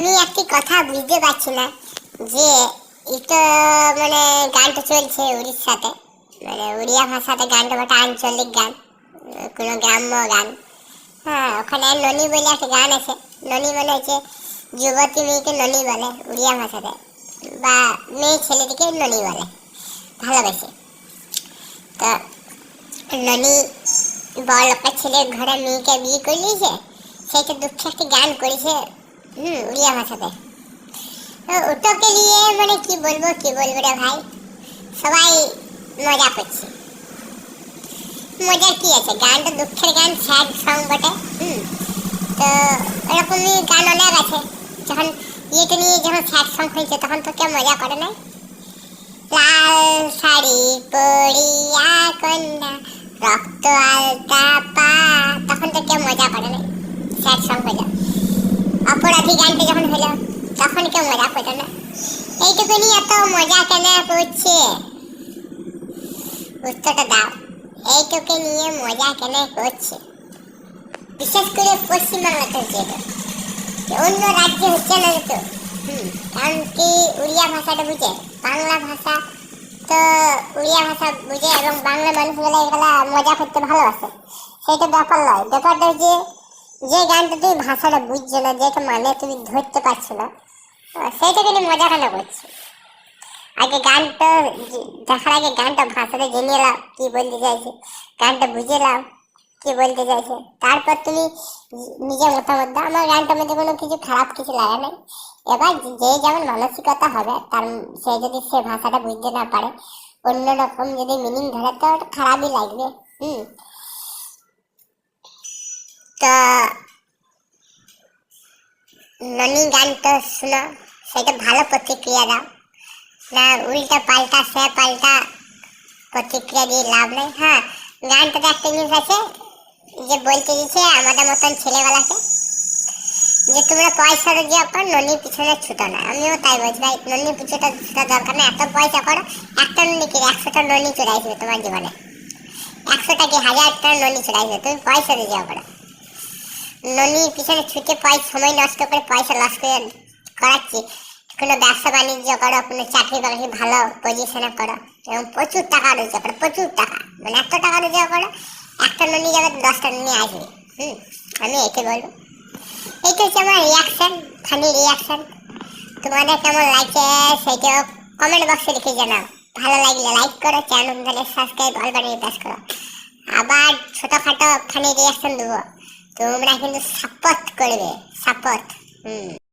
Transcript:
আমি একটি কথা বুঝতে পারছি না যে এটা মানে গানটা চলছে উড়িষ্যাতে, মানে উড়িয়া ভাষাতে গানটা বটে আঞ্চলিক গান, কোনো গ্রাম্য গান। হ্যাঁ, ওখানে ননি বলে একটা গান আছে। ননি মানে হচ্ছে যুবতী মেয়েকে ননি বলে উড়িয়া ভাষাতে, বা মেয়ে ছেলেটিকে ননি বলে ভালোবেসে। তো ননি বড় লোকের ছেলের ঘরে মেয়েকে বিয়ে করে নিয়েছে, সেইটা দুঃখে একটি গান করেছে উড়িয়া ভাষাতে। ওটাকে নিয়ে মানে কি বলবো রে ভাই, সবাই মজা করছে। মজা কি আছে, গানটা দুঃখের গান, স্যাড সং বটে। তো এরকমই গান অনেক আছে। যখন ইয়েটা নিয়ে যখন স্যাড সং হয়েছে তখন তো কেউ মজা করে নাই। লাল শাড়ি পরিয়া কন্যা রক্ত আলতা পা, তখন তো কেউ মজা করে নাই, স্যাড সং হইল। অপরাধী গানটা যখন হলো তখন কেউ মজা করতো না। এইটুকু নিয়ে এত মজা কেন করছে, উত্তরটা দাও। এইটুকু নিয়ে মজা কেন করছে? বিশেষ করে পশ্চিমবাংলাতে যেটা, অন্য রাজ্যে হচ্ছে না তো। কারণ কি উড়িয়া ভাষাটা বুঝে, বাংলা ভাষা তো উড়িয়া ভাষা বুঝে এবং বাংলা মানুষগুলো এগুলা মজা করতে ভালোবাসে। সেইটা ব্যাপার নয়। ব্যাপারটা হচ্ছে যে গানটা তুমি ভাষাটা বুঝছো না, যেটা মানে তুমি ধরতে পারছো না, সেইটাকে নিয়ে মজা কেন করছো? আগে গানটা দেখার আগে গানটা ভাষাটা জেনে এলাম কি বলতে চাইছে, গানটা বুঝে এলাম কি বলতে চাইছে, তারপর তুমি নিজের মতামত দাও। আমার গানটার মধ্যে কোনো কিছু খারাপ কিছু লাগে নাই। এবার যে যেমন মানসিকতা হবে, তার সে যদি সে ভাষাটা বুঝতে না পারে, অন্যরকম যদি মিনিং ধরে, তো ওটা খারাপই লাগবে। তো ননি গানটা শুনো, সেটা ভালো প্রতিক্রিয়া দাও, না উল্টা পাল্টা সে পাল্টা প্রতিক্রিয়া দিয়ে লাভ নেই। হ্যাঁ, গানটাতে একটা জিনিস আছে যে বলতে দিচ্ছে আমাদের মতন ছেলেবেলাকে, যে তোমরা পয়সা রোজগার করো, ননির পিছনে ছুটো না। আমিও তাই বলছি ভাই, ননির পিছনে ছুটার দরকার নেই। এত পয়সা করো, একটা ননি কিনে 100টা ননি চড়াইছিল তোমার জীবনে, 100টা কি 1000টা ননি চড়াইছিল। তুমি পয়সা রোজগার করো, ননির পিছনে ছুটে সময় নষ্ট করে পয়সা লস করে করাচ্ছি। কোনো ব্যবসা বাণিজ্য করো, কোনো চাকরি বাকরি ভালো পজিশনে করো এবং প্রচুর টাকা রোজগার করো, প্রচুর টাকা, মানে এত টাকা রোজগার করো, একটা ননি যাবে 10টা ননি আসবে। আমি এটাই বলবো। এইটা হচ্ছে আমার রিয়াকশান, ফানি রিয়াকশান। তোমাদের কেমন লাগছে সেইটাও কমেন্ট বক্সে লিখে জানাও। ভালো লাগলে লাইক করো, চ্যানেল সাবস্ক্রাইব অল বাটনে প্রেস করো। আবার ছোটখাটো ফানি রিয়াকশন দেবো, তোমরা কিন্তু সাপোর্ট করবে, সাপোর্ট।